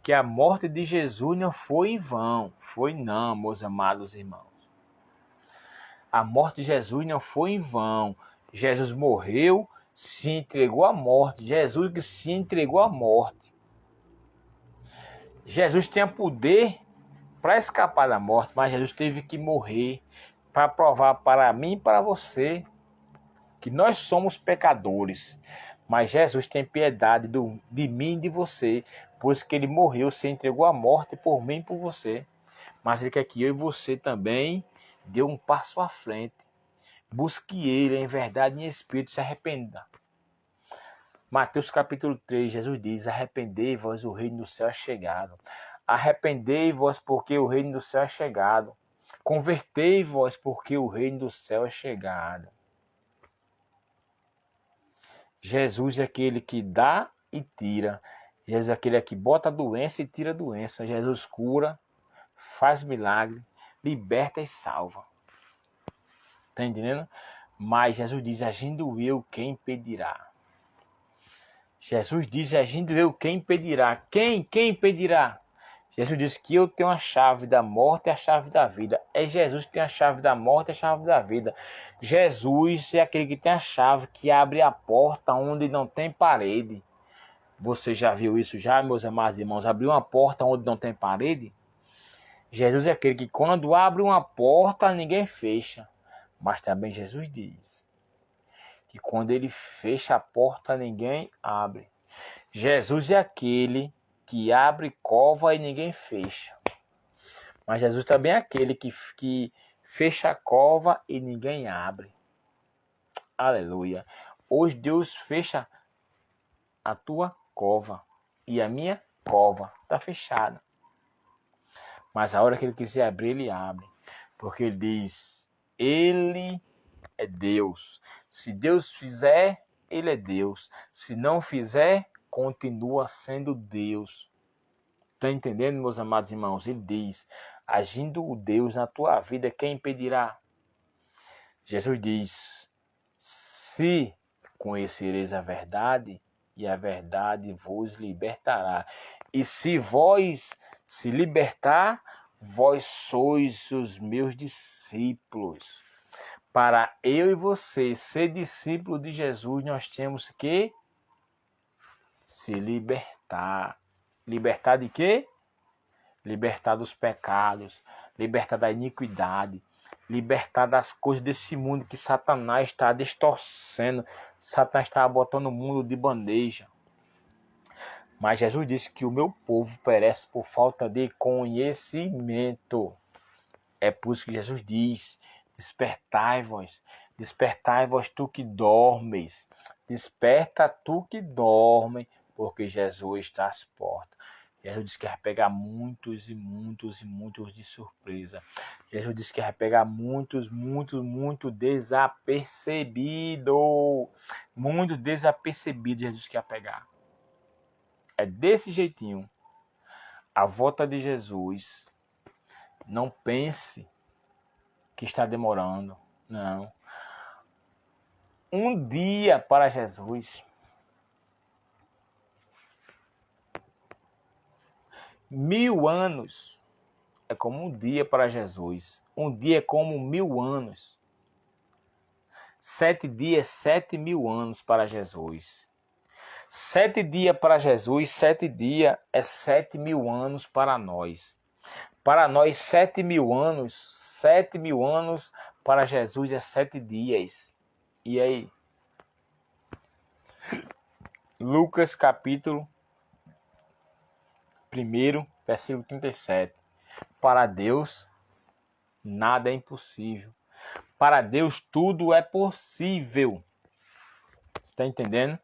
Speaker 1: que a morte de Jesus não foi em vão. Foi não, meus amados irmãos. A morte de Jesus não foi em vão. Jesus morreu, se entregou à morte. Jesus que se entregou à morte. Jesus tinha poder para escapar da morte, mas Jesus teve que morrer para provar para mim e para você que nós somos pecadores. Mas Jesus tem piedade de mim e de você, pois que ele morreu, se entregou à morte por mim e por você. Mas ele quer que eu e você também dê um passo à frente. Busque ele em verdade e em espírito, se arrependa. Mateus capítulo 3, Jesus diz: arrependei-vos, o reino do céu é chegado. Arrependei-vos, porque o reino do céu é chegado. Convertei-vos, porque o reino do céu é chegado. Jesus é aquele que dá e tira. Jesus é aquele que bota a doença e tira a doença. Jesus cura, faz milagre, liberta e salva. Está entendendo? Mas Jesus diz: agindo eu, quem impedirá? Jesus diz: agindo eu, quem impedirá? Quem impedirá? Jesus diz que eu tenho a chave da morte e a chave da vida. É Jesus que tem a chave da morte e a chave da vida. Jesus é aquele que tem a chave que abre a porta onde não tem parede. Você já viu isso já, meus amados irmãos? Abrir uma porta onde não tem parede? Jesus é aquele que quando abre uma porta, ninguém fecha. Mas também Jesus diz que quando ele fecha a porta, ninguém abre. Jesus é aquele que abre cova e ninguém fecha. Mas Jesus também é aquele que fecha a cova e ninguém abre. Aleluia. Hoje Deus fecha a tua cova e a minha cova está fechada. Mas a hora que ele quiser abrir, ele abre. Porque ele diz: ele é Deus. Se Deus fizer, ele é Deus. Se não fizer, continua sendo Deus. Está entendendo, meus amados irmãos? Ele diz: agindo o Deus na tua vida, quem impedirá? Jesus diz: se conhecereis a verdade, e a verdade vos libertará. E se vós se libertar, vós sois os meus discípulos. Para eu e você ser discípulo de Jesus, nós temos que se libertar. Libertar de quê? Libertar dos pecados, libertar da iniquidade, libertar das coisas desse mundo que Satanás está distorcendo, Satanás está botando o mundo de bandeja. Mas Jesus disse que o meu povo perece por falta de conhecimento. É por isso que Jesus diz: despertai-vos tu que dormes, desperta tu que dorme, porque Jesus está às portas. Jesus disse que vai pegar muitos e muitos e muitos de surpresa. Jesus disse que vai pegar muitos desapercebido. Muito desapercebido, Jesus disse que ia pegar. É desse jeitinho. A volta de Jesus, não pense que está demorando. Não. Um dia para Jesus, 1000 anos é como um dia para Jesus. Um dia é como 1000 anos. 7 dias, 7.000 anos para Jesus. 7 dias para Jesus, 7 dias é 7.000 anos para nós. Para nós, 7.000 anos para Jesus é 7 dias. E aí? Lucas capítulo 1, versículo 37. Para Deus, nada é impossível. Para Deus, tudo é possível. Está entendendo?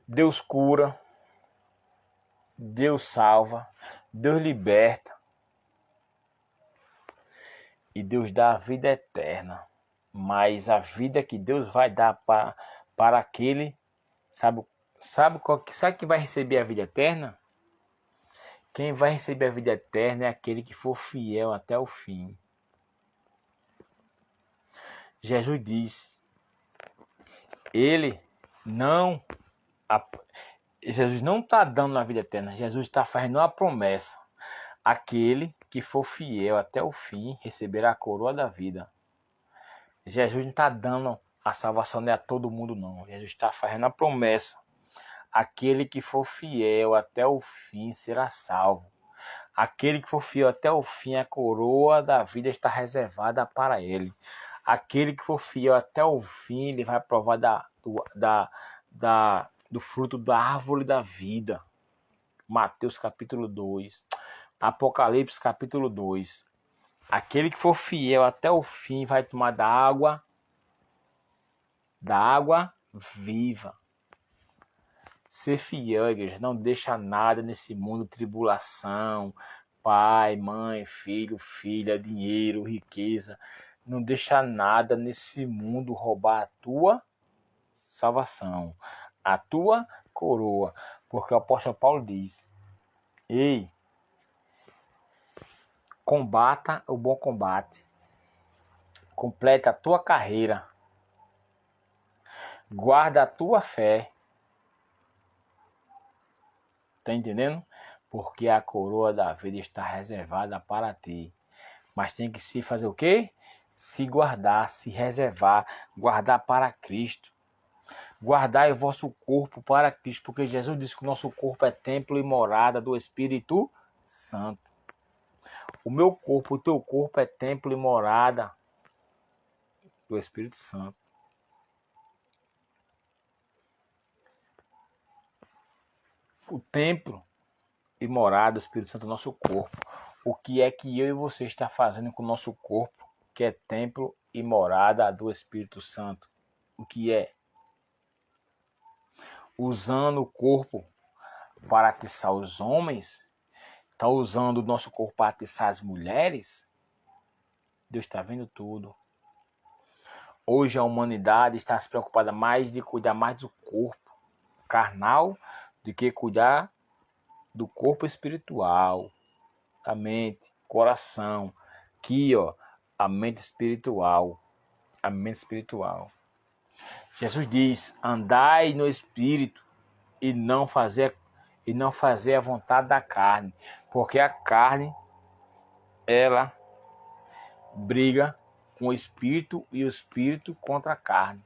Speaker 1: Deus cura, Deus salva, Deus liberta e Deus dá a vida eterna. Mas a vida que Deus vai dar para aquele, sabe que vai receber a vida eterna? Quem vai receber a vida eterna é aquele que for fiel até o fim. Jesus diz, Jesus não está dando a vida eterna, Jesus está fazendo uma promessa. Aquele que for fiel até o fim receberá a coroa da vida. Jesus não está dando a salvação a todo mundo, não. Jesus está fazendo a promessa. Aquele que for fiel até o fim será salvo. Aquele que for fiel até o fim, a coroa da vida está reservada para ele. Aquele que for fiel até o fim, ele vai provar do fruto da árvore da vida. Mateus capítulo 2. Apocalipse capítulo 2. Aquele que for fiel até o fim vai tomar da água viva. Ser fiel, igreja, não deixa nada nesse mundo, tribulação, pai, mãe, filho, filha, dinheiro, riqueza. Não deixa nada nesse mundo roubar a tua salvação, a tua coroa. Porque o apóstolo Paulo diz, ei, combata o bom combate, completa a tua carreira, guarda a tua fé. Tá entendendo? Porque a coroa da vida está reservada para ti. Mas tem que se fazer o quê? Se guardar, se reservar, guardar para Cristo. Guardai o vosso corpo para Cristo, porque Jesus disse que o nosso corpo é templo e morada do Espírito Santo. O meu corpo, o teu corpo é templo e morada do Espírito Santo. O templo e morada do Espírito Santo é o nosso corpo. O que é que eu e você está fazendo com o nosso corpo, que é templo e morada do Espírito Santo? O que é? Usando o corpo para atiçar os homens? Está usando o nosso corpo para atiçar as mulheres? Deus está vendo tudo. Hoje a humanidade está se preocupada mais de cuidar mais do corpo carnal do que cuidar do corpo espiritual, a mente, coração. Aqui, ó, a mente espiritual. A mente espiritual. Jesus diz, andai no Espírito e não fazer a vontade da carne. Porque a carne, ela briga com o Espírito e o Espírito contra a carne.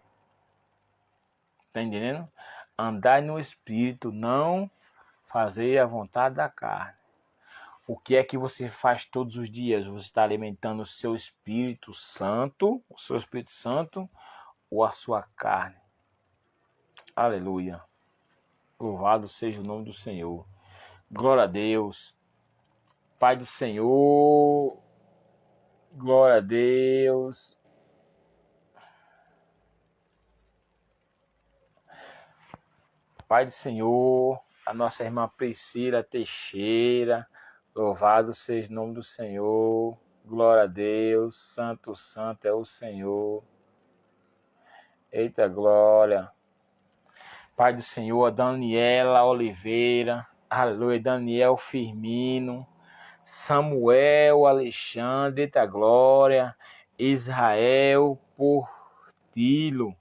Speaker 1: Está entendendo? Andai no Espírito, não fazer a vontade da carne. O que é que você faz todos os dias? Você está alimentando o seu Espírito Santo, ou a sua carne? Aleluia. Louvado seja o nome do Senhor. Glória a Deus. Pai do Senhor. Glória a Deus. Pai do Senhor, a nossa irmã Priscila Teixeira, louvado seja o nome do Senhor, glória a Deus, santo, santo é o Senhor. Eita glória. Pai do Senhor, Daniela Oliveira, aleluia, Daniel Firmino, Samuel Alexandre, eita glória, Israel Portillo,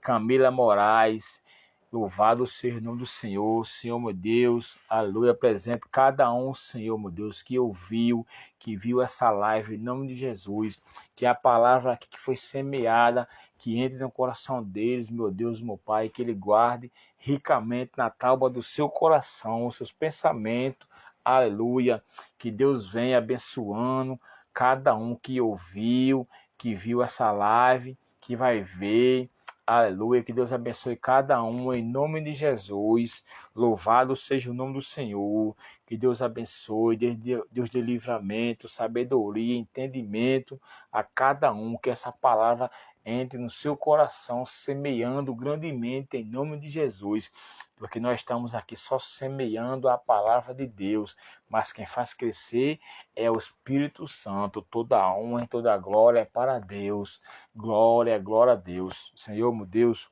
Speaker 1: Camila Moraes, louvado seja o nome do Senhor, Senhor meu Deus, aleluia, apresento cada um, Senhor meu Deus, que ouviu, que viu essa live, em nome de Jesus, que a palavra aqui que foi semeada, que entre no coração deles, meu Deus, meu Pai, que Ele guarde ricamente na tábua do seu coração, os seus pensamentos, aleluia, que Deus venha abençoando cada um que ouviu, que viu essa live, que vai ver. Aleluia, que Deus abençoe cada um em nome de Jesus. Louvado seja o nome do Senhor. Que Deus abençoe, Deus dê livramento, sabedoria, entendimento a cada um. Que essa palavra entre no seu coração, semeando grandemente em nome de Jesus. Porque nós estamos aqui só semeando a palavra de Deus, mas quem faz crescer é o Espírito Santo. Toda a honra e toda a glória é para Deus. Glória, glória a Deus. Senhor, meu Deus,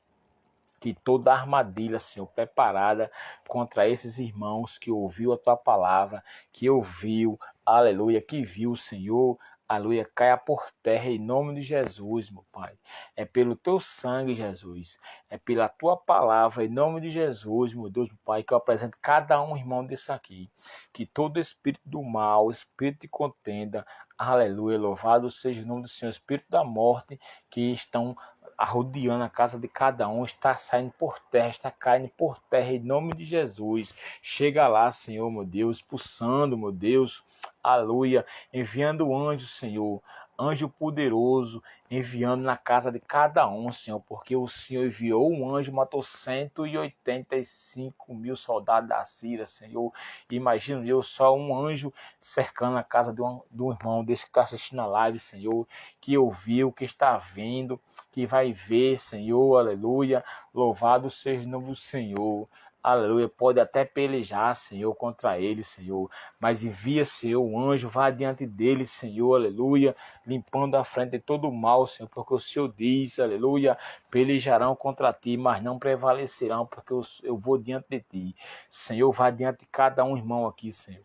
Speaker 1: que toda armadilha, Senhor, preparada contra esses irmãos que ouviu a tua palavra, que ouviu, aleluia, que viu, Senhor, aleluia, caia por terra em nome de Jesus, meu Pai. É pelo teu sangue, Jesus, é pela tua palavra, em nome de Jesus, meu Deus, meu Pai, que eu apresento cada um irmão desse aqui, que todo espírito do mal, espírito de contenda, aleluia, louvado seja o nome do Senhor, espírito da morte, que estão arrodeando a casa de cada um, está saindo por terra, está caindo por terra em nome de Jesus. Chega lá, Senhor, meu Deus, expulsando, meu Deus, aleluia, enviando o anjo, Senhor, anjo poderoso, enviando na casa de cada um, Senhor, porque o Senhor enviou um anjo, matou 185 mil soldados da Síria, Senhor. Imagino eu, só um anjo cercando a casa de um irmão desse que está assistindo a live, Senhor, que ouviu, que está vendo, que vai ver, Senhor, aleluia, louvado seja o nome do Senhor, aleluia, pode até pelejar, Senhor, contra ele, Senhor, mas envia, Senhor, um anjo, vá adiante dele, Senhor, aleluia, limpando a frente de todo o mal, Senhor, porque o Senhor diz, aleluia, pelejarão contra ti, mas não prevalecerão, porque eu vou diante de ti, Senhor, vá adiante de cada um irmão aqui, Senhor.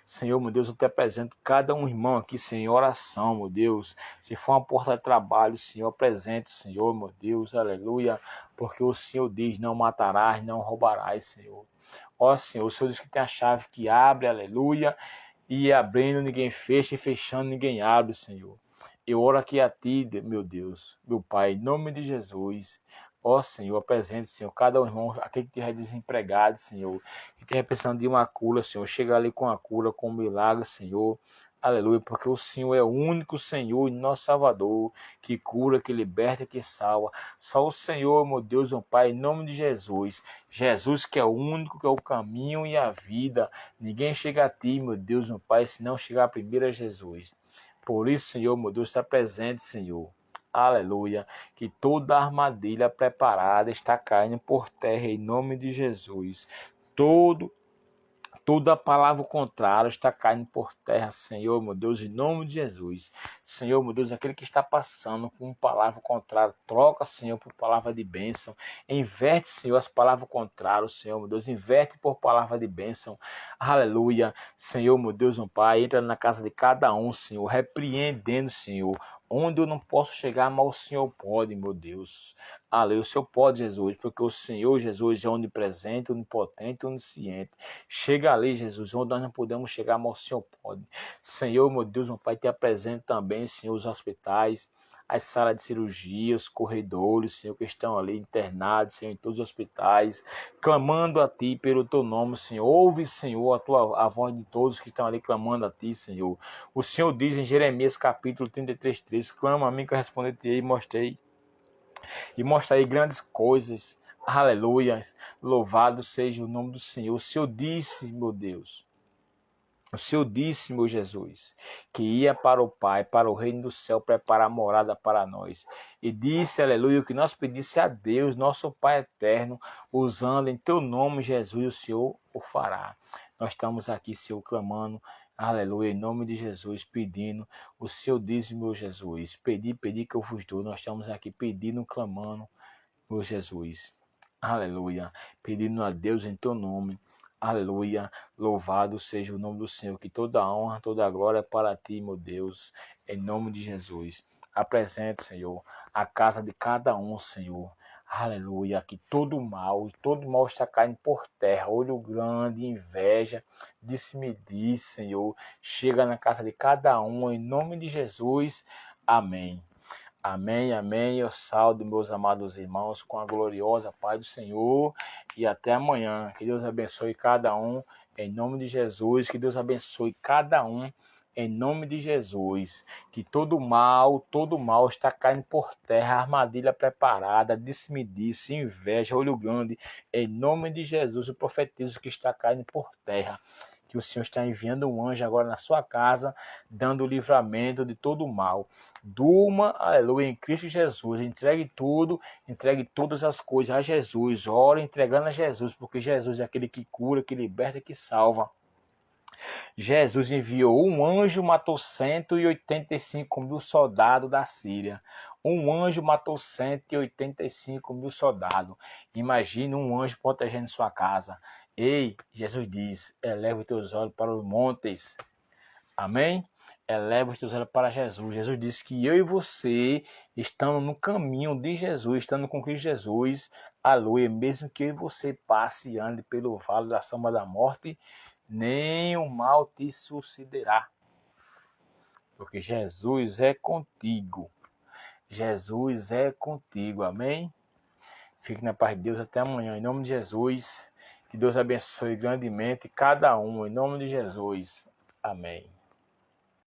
Speaker 1: Senhor, meu Deus, eu te apresento cada um irmão aqui, Senhor, em oração, meu Deus. Se for uma porta de trabalho, Senhor, apresento, Senhor, meu Deus, aleluia. Porque o Senhor diz, não matarás, não roubarás, Senhor. Ó, Senhor, o Senhor diz que tem a chave que abre, aleluia. E abrindo ninguém fecha e fechando ninguém abre, Senhor. Eu oro aqui a Ti, meu Deus, meu Pai, em nome de Jesus. Ó Senhor, apresente, Senhor, cada um irmão, aquele que estiver desempregado, Senhor, que estiver precisando de uma cura, Senhor, chega ali com a cura, com um milagre, Senhor. Aleluia, porque o Senhor é o único Senhor e nosso Salvador, que cura, que liberta, que salva. Só o Senhor, meu Deus, meu Pai, em nome de Jesus. Jesus que é o único, que é o caminho e a vida. Ninguém chega a Ti, meu Deus, meu Pai, se não chegar primeiro a Jesus. Por isso, Senhor, meu Deus, está presente, Senhor. Aleluia, que toda armadilha preparada está caindo por terra em nome de Jesus. Toda palavra contrária está caindo por terra, Senhor, meu Deus, em nome de Jesus. Senhor, meu Deus, aquele que está passando com palavra contrária, troca, Senhor, por palavra de bênção. Inverte, Senhor, as palavras contrárias, Senhor, meu Deus, inverte por palavra de bênção. Aleluia. Senhor, meu Deus, meu Pai, entra na casa de cada um, Senhor, repreendendo, Senhor, onde eu não posso chegar, mas o Senhor pode, meu Deus. Aleluia, o Senhor pode, Jesus, porque o Senhor, Jesus, é onipresente, onipotente, onisciente. Chega ali, Jesus, onde nós não podemos chegar, mas o Senhor pode. Senhor, meu Deus, meu Pai, te apresento também, Senhor, os hospitais, as salas de cirurgia, os corredores, Senhor, que estão ali internados, Senhor, em todos os hospitais, clamando a Ti pelo Teu nome, Senhor. Ouve, Senhor, a voz de todos que estão ali clamando a Ti, Senhor. O Senhor diz em Jeremias capítulo 33:3, clama a mim que eu responderei e mostrarei grandes coisas. Aleluia, louvado seja o nome do Senhor. O Senhor disse, meu Deus, o Senhor disse, meu Jesus, que ia para o Pai, para o reino do céu, preparar morada para nós. E disse, aleluia, que nós pedisse a Deus, nosso Pai eterno, usando em teu nome, Jesus, o Senhor o fará. Nós estamos aqui, Senhor, clamando, aleluia, em nome de Jesus, pedindo. O Senhor diz, meu Jesus, pedi que eu vos dou. Nós estamos aqui pedindo, clamando, meu Jesus. Aleluia, pedindo a Deus em teu nome. Aleluia, louvado seja o nome do Senhor, que toda a honra, toda a glória é para ti, meu Deus, em nome de Jesus. Apresente, Senhor, a casa de cada um, Senhor. Aleluia, que todo mal está caindo por terra, olho grande, inveja, disse-me diz, Senhor, chega na casa de cada um, em nome de Jesus, amém. Amém, amém. Eu saldo meus amados irmãos com a gloriosa paz do Senhor e até amanhã. Que Deus abençoe cada um em nome de Jesus. Que Deus abençoe cada um, em nome de Jesus. Que todo mal está caindo por terra, armadilha preparada, disse-me-disse, inveja, olho grande, em nome de Jesus. Eu profetizo que está caindo por terra. Que o Senhor está enviando um anjo agora na sua casa, dando livramento de todo o mal. Durma, aleluia, em Cristo Jesus. Entregue tudo, entregue todas as coisas a Jesus. Ore entregando a Jesus, porque Jesus é aquele que cura, que liberta, que salva. Jesus enviou um anjo, matou 185 mil soldados da Síria. Um anjo matou 185 mil soldados. Imagine um anjo protegendo sua casa. Ei, Jesus diz, eleva os teus olhos para os montes. Amém? Eleva os teus olhos para Jesus. Jesus disse que eu e você, estando no caminho de Jesus, estando com Cristo Jesus, aleluia, mesmo que eu e você passe e ande pelo vale da sombra da morte, nem o mal te sucederá. Porque Jesus é contigo. Jesus é contigo. Amém? Fique na paz de Deus até amanhã. Em nome de Jesus. Que Deus abençoe grandemente cada um. Em nome de Jesus. Amém.